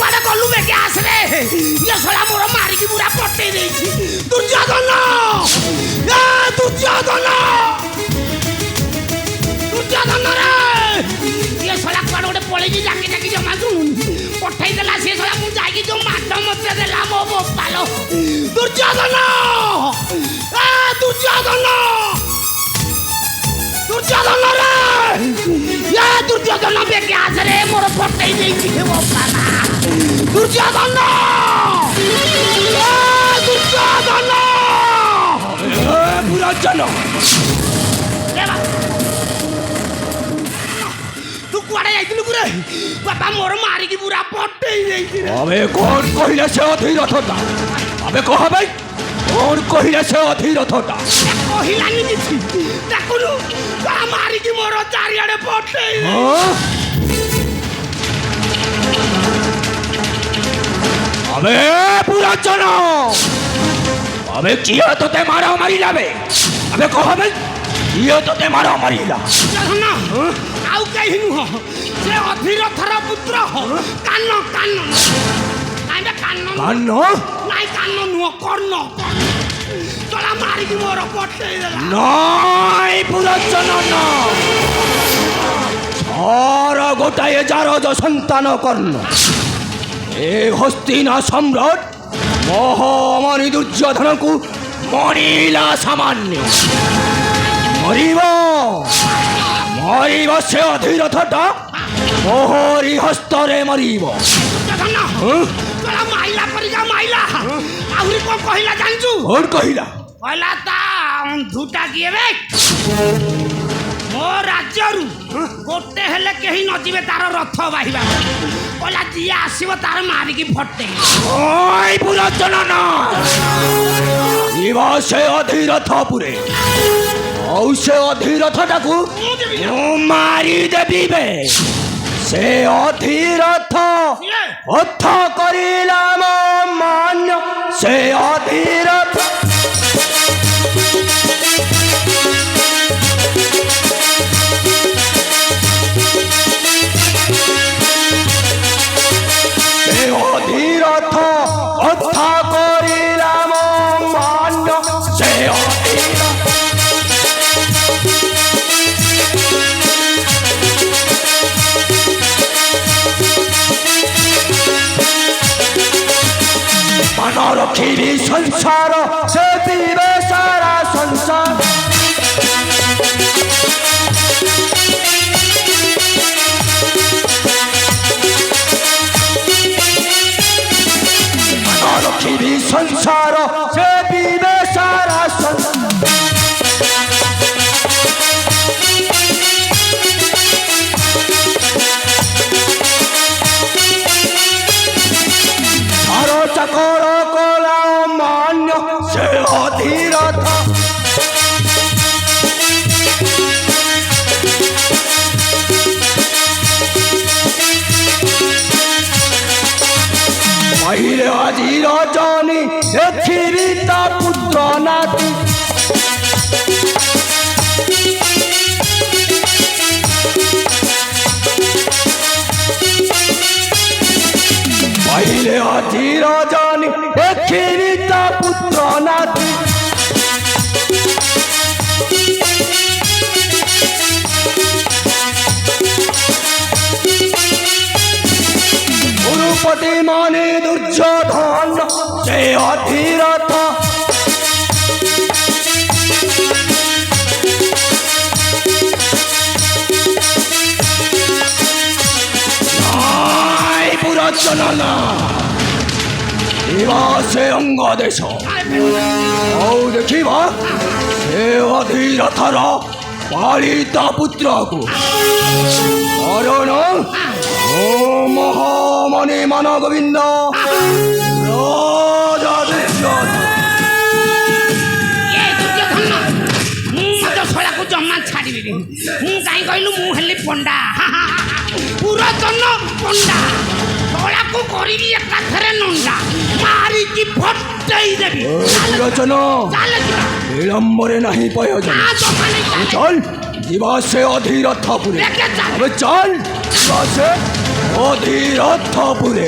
କୁଆଡେ ଗଲୁ ବେକେ ଆସରେ ଇଏ ଶଳା ମୋର ମାରିକି ପୁରା ପଟେଇ ଦେଇଛି ଦୁର୍ଯ୍ୟୋଧନ ଏ ଦୁର୍ଯ୍ୟୋଧନ ଦୁର୍ଯ୍ୟୋଧନ ରେ ଇଏ ଶଳା କୁଆଡେ ଗୋଟେ ପଳେଇଛି ଜାକି ଜାକି ଜମା ଶୁଣୁନି ପଠେଇ ଦେଲା ସେ ଶଳା ମୁଁ ଯାଇକି ଯୋଉ ମାଡ ମତେ ଦେଲା ମୋ ବୋପାଲ ଦୁର୍ଯ୍ୟୋଧନ ଏ ଦୁର୍ଯ୍ୟୋଧନ ଦୁର୍ଯ୍ୟୋଧନ ରେ ଏ ଦୁର୍ଯ୍ୟୋଧନ ବେକେ ଆସରେ ମୋର ପଟେଇ ଦେଇଛି ବୋପାଲା ଦୁର୍ଯ୍ୟୋଧନ ଦୁର୍ଯ୍ୟୋଧନ ପୁରାଜନ ତୁ କୁଆଡେ ଯାଇଥିଲୁ ପୁରା ବାପା ମୋର ମାରିକି ପୁରା ପଟେଇ ଦେଇଛି আবে কোন কহিলে সে অধীরথতা আবে কহ ভাই কোন কহিলে সে অধীরথতা কহিলানি কিছু দেখুনু তা মারিকি মোর চারিআড়ে পটেই আবে পুরাজন আবে কিয়ে তোতে মারা মারিলাবে আবে কহ ভাই কিয়ে তোতে মারা মারিলা না আউ কেহি নুহ সে অধীরথর পুত্র কান্ন কান্ন আইবা কান্ন কান্ন নাই কান্ন নুহ কর্ণ তোলা মারিকি মোর পটেই দেলা নাই পুরাজন না সারা গোটায়ে জারজ সন্তান কর্ণ এ হস্তিনা সম্রাট মহামানী দুর্যোধনকু মরিলা সামান্য মরিব মরিব সে অধীরথটা মোহরি হস্তরে মরিব তোলা মাইলা করিকা মাইলা আহুরি কোন কহিলা জানছু ওর কহিলা কহিলা তা অন্ধুটা কিয়ে বে ମୋ ରାଜ୍ୟରୁ ଗୋଟେ ହେଲେ କେହି ନଯିବେ ତାର ରଥ ବାହିବା କହିଲା ଯିଏ ଆସିବ ତାର ମାରିକି ଫଟେଇ ওই পুরাজন না ইব সে অধীরথপুরে ଆଉ ସେ ଅଧୀରଥଟାକୁ ମୁଁ ମାରି ଦେବିବେ ସେ ଅଧୀରଥ ଅଥ କରିଲା ମୋ ମାନ ସେ ଅଧୀରଥ ସେ ଅଧୀରଥ ଅଥ କରିଲା ମୋ ମାନ ସେ ଅଧୀରଥ मान रखी संसार से पीवे सारा संसार मान रखी संसार से पीवे सारा संसार চাকর কলা মান্য সে অধীরথ পাইলে আজি রজনী দেখিবি তা পুত্র নাতি পাইলে আজি রজনী দেখিবি তা পুত্র নাতি গুরুপতি মানে দুর্যোধন সে অধীরথ পুরাজন না से अंग देश देखा से अधीरथर पालिता पुत्र को कारण महामणि मान गोविंद राजा जमा छाड़ी कहीं कहलु मुझे पंडा पुरातन पंडा तोला को करी एकाथरे नंदा मारी की फटई देबी रचन विलंबरे नहीं प्रयोजन चल जीवा से अधीरथपुरे चल जीवा से অধীর অর্থপুরে